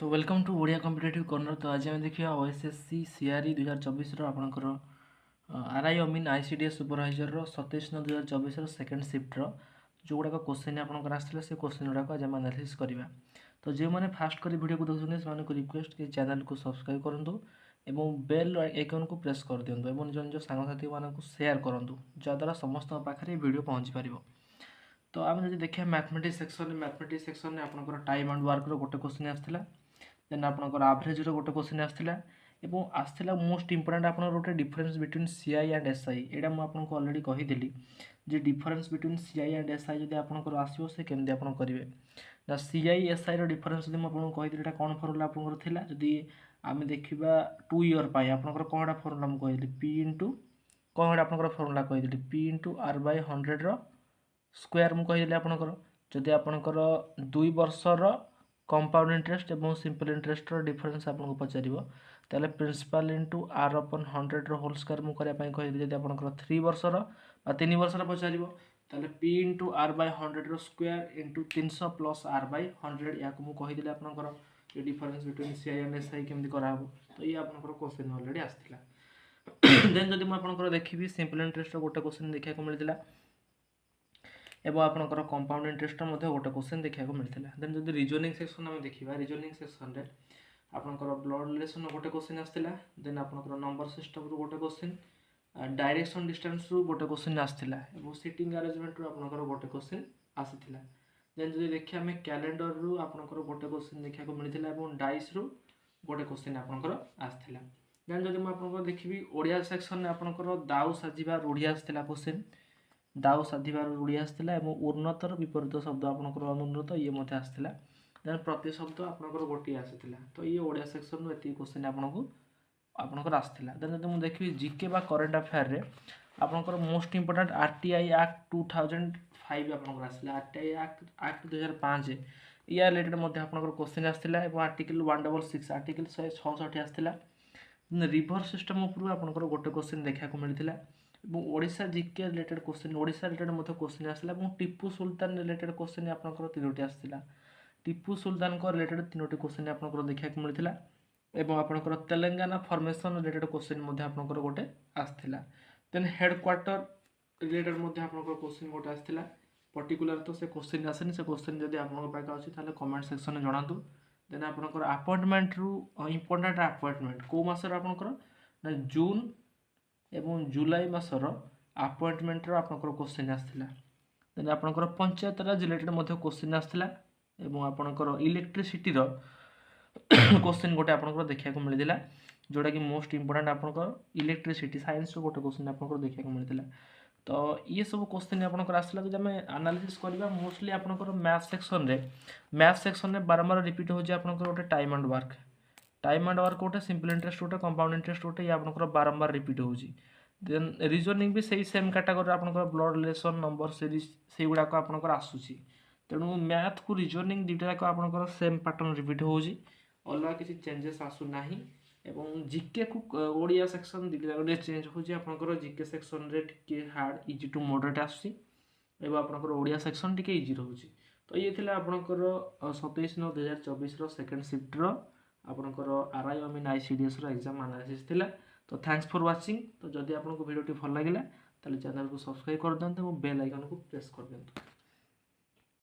तो welcome to Odia competitive corner. तो आज आम देखा ओएसएससी सीआरई 2024 आपणकर आरआई अमीन आईसीडीएस सुपरभाइजर 27/9/2024 सेकेंड सिफ्टर जो गुड़ाक क्वेश्चन आपंकर आसाला से क्वेश्चन गुड़ाक आज एनालिसिस करवा। तो जो मैंने फास्ट कर वीडियो को देखते से रिक्वेस्ट कि चैनल को सब्सक्राइब करूँ और बेल आइकन को प्रेस कर दिंतु और निज निज सांगसाथी मानक शेयर करूँ जहाँद्वारा समस्त पाखे वीडियो पहुँची पार। तो आम जो देखिए मैथमेटिक्स सेक्शन में आपंकर टाइम एंड वर्क गोटे क्वेश्चन आसाला, देन आपंकर एवरेज गोटे क्वेश्चन आसाला आसाला मोस्ट इंपोर्टेंट आप गोटे difference between CI and SI. यहाँ मुझे अलरेडी कहीदी जे difference between CI and SI जब आपंकर आसो से केमती आप करेंगे ना सीआई एसआई डिफरेन्स जब मुझे कहीदी कौन फर्मुला आपंकर जदि आम देखा 2 ईयर आपंकर कौन फर्मुला मुझे कही पी इंटू कौन आपंकर फर्मुला कहीदी P into R by 100 square मुझे कहीदी आपंकर जदि आपंकर 2 वर्षर कंपाउंड इंटरेस्ट और सिंपल इंटरेस्ट डिफरेन्स आपको पचार ताले प्रिंसिपल इंटू आर अपन 100 होल स्क्वायर मुझे कहीदी जब आपंकर 3 वर्षर 3 वर्षर पचार ताले P into R by 100 square into 300 plus R by 100 या कहीदी आपंकर ये difference between CI and SI केमती कराब। तो ये आपंकर क्वेश्चन अलरेडी आसाला। देन जब मुझे देखी सिंपल इंटरेस्ट गोटे क्वेश्चन देखा मिलता एवं आपंकर कंपाउंड इंटरेस्ट गोटे क्वेश्चन देखा मिलता। देन जब रिजनिंग सेक्शन आम देखा रिजनिंग सेक्शन में आपंकर ब्लड रिलेशन गोटे क्वेश्चन आसाला, देन आपंकर नंबर सिस्टम रू गोटे क्वेश्चन, डायरेक्शन डिस्टेंस रू गोटे क्वेश्चन आसाला और सीटिंग अरेंजमेंट रू आपंकर गोटे क्वेश्चन आसाला। देन जब देखिए आम कैलेंडर रू आपंकर गोटे क्वेश्चन देखा मिलता और डाइस रू गोटे क्वेश्चन आपंकर आसाला। देन जब मुझे देखी ओडिया सेक्शन में आपंकर दाऊ साजिबा रूढ़ी आसाला क्वेश्चन, दाऊ साधिबार रूढ़ी आसाला और उन्नतर विपरीत शब्द आपंकर अनुन्नत ये आसाला। देन प्रति शब्द आपंकर गोटे आसाला। तो ये ओडिया सेक्शन में ये क्वेश्चन आपंकर आसाला। देन जब मुझे देखी जीके बा करेन्ट अफेयर रे आपंकर मोस्ट इंपोर्टेंट आरटीआई एक्ट 2005 आपंकर आसाला। आरटीआई एक्ट 2005 या रिलेटेड आपंकर क्वेश्चन आसाला और आर्टिकल 166 आर्टिकल 166 आसाला। रिभर सिस्टम उपरू आपंकर गोटे क्वेश्चन देखा मिलता और Odisha GK related question Odisha related question आसाला और टीपू सुल्तान रिलेटेड क्वेश्चन आपंकर 3टी आसाला। टीपू सुल्तान को रिलेटेड 3टी क्वेश्चन आपंकर देखा मिलता और आपंकर तेलंगाना फॉर्मेशन रिलेटेड क्वेश्चन आपंकर गोटे आसाला। देन हेडक्वार्टर रिलेटेड आपंकर क्वेश्चन गोटे आसाला पर्टिकुलर। तो से क्वेश्चन आसेनी से क्वेश्चन जब आप अच्छी ताले कमेंट सेक्शन में जनातु। देन आपंकर अपॉइंटमेंट रू इंपोर्टेंट अपॉइंटमेंट कौ मासर आपंकर ना जून एवं जुलाई मासर अपॉइंटमेंट आपंकर क्वेश्चन आसाला। देन आपंकर पंचायत राज रिलेटेड क्वेश्चन आसाला और आपंकर इलेक्ट्रिसिटी क्वेश्चन गोटे आपंकर देखा मिलता जोटा कि मोस्ट इंपोर्टेंट आपंकर इलेक्ट्रिसिटी साइंस गोटे क्वेश्चन आपंकर देखा मिलता। तो ये सब क्वेश्चन आपंकर आसाला जब आम एनालिसिस करवा मोस्टली आपंकर मैथ सेक्शन में बारंबार रिपीट हो गोटे टाइम एंड वर्क गोटे सिंपल इंटरेस्ट गोटे कंपाउंड इंटरेस्ट गोटे ये आपंकर बारंबार रिपीट हो। देन रिजनिंग भी सही सेम कैटेगोरी आपंकर ब्लड रिलेशन नंबर सीरीज से गुड़ाक आपंकर आसूसी। तेणु मैथ को रिजनिंग दुईटा जाक आपंकर सेम पैटर्न रिपीट हो अलग किसी चेंजेस आसूना एवं जीके को ओडिया सेक्शन दुईटा चेंज हो जीके सेक्शन रे टिके हार्ड इजी टू मॉडरेट आसूसी एवं आपंकर ओडिया सेक्शन टिके इजी रोचे। तो ये थिला आपंकर 27/9/2024 सेकेंड शिफ्टर आपंकर RI mean ICDS exam analysis थिला। तो थैंक्स फॉर वाचिंग। तो जदि आपको वीडियो भल लगे ताले चैनल को सब्सक्राइब कर दिंतु और बेल आइकन को प्रेस कर दिंतु।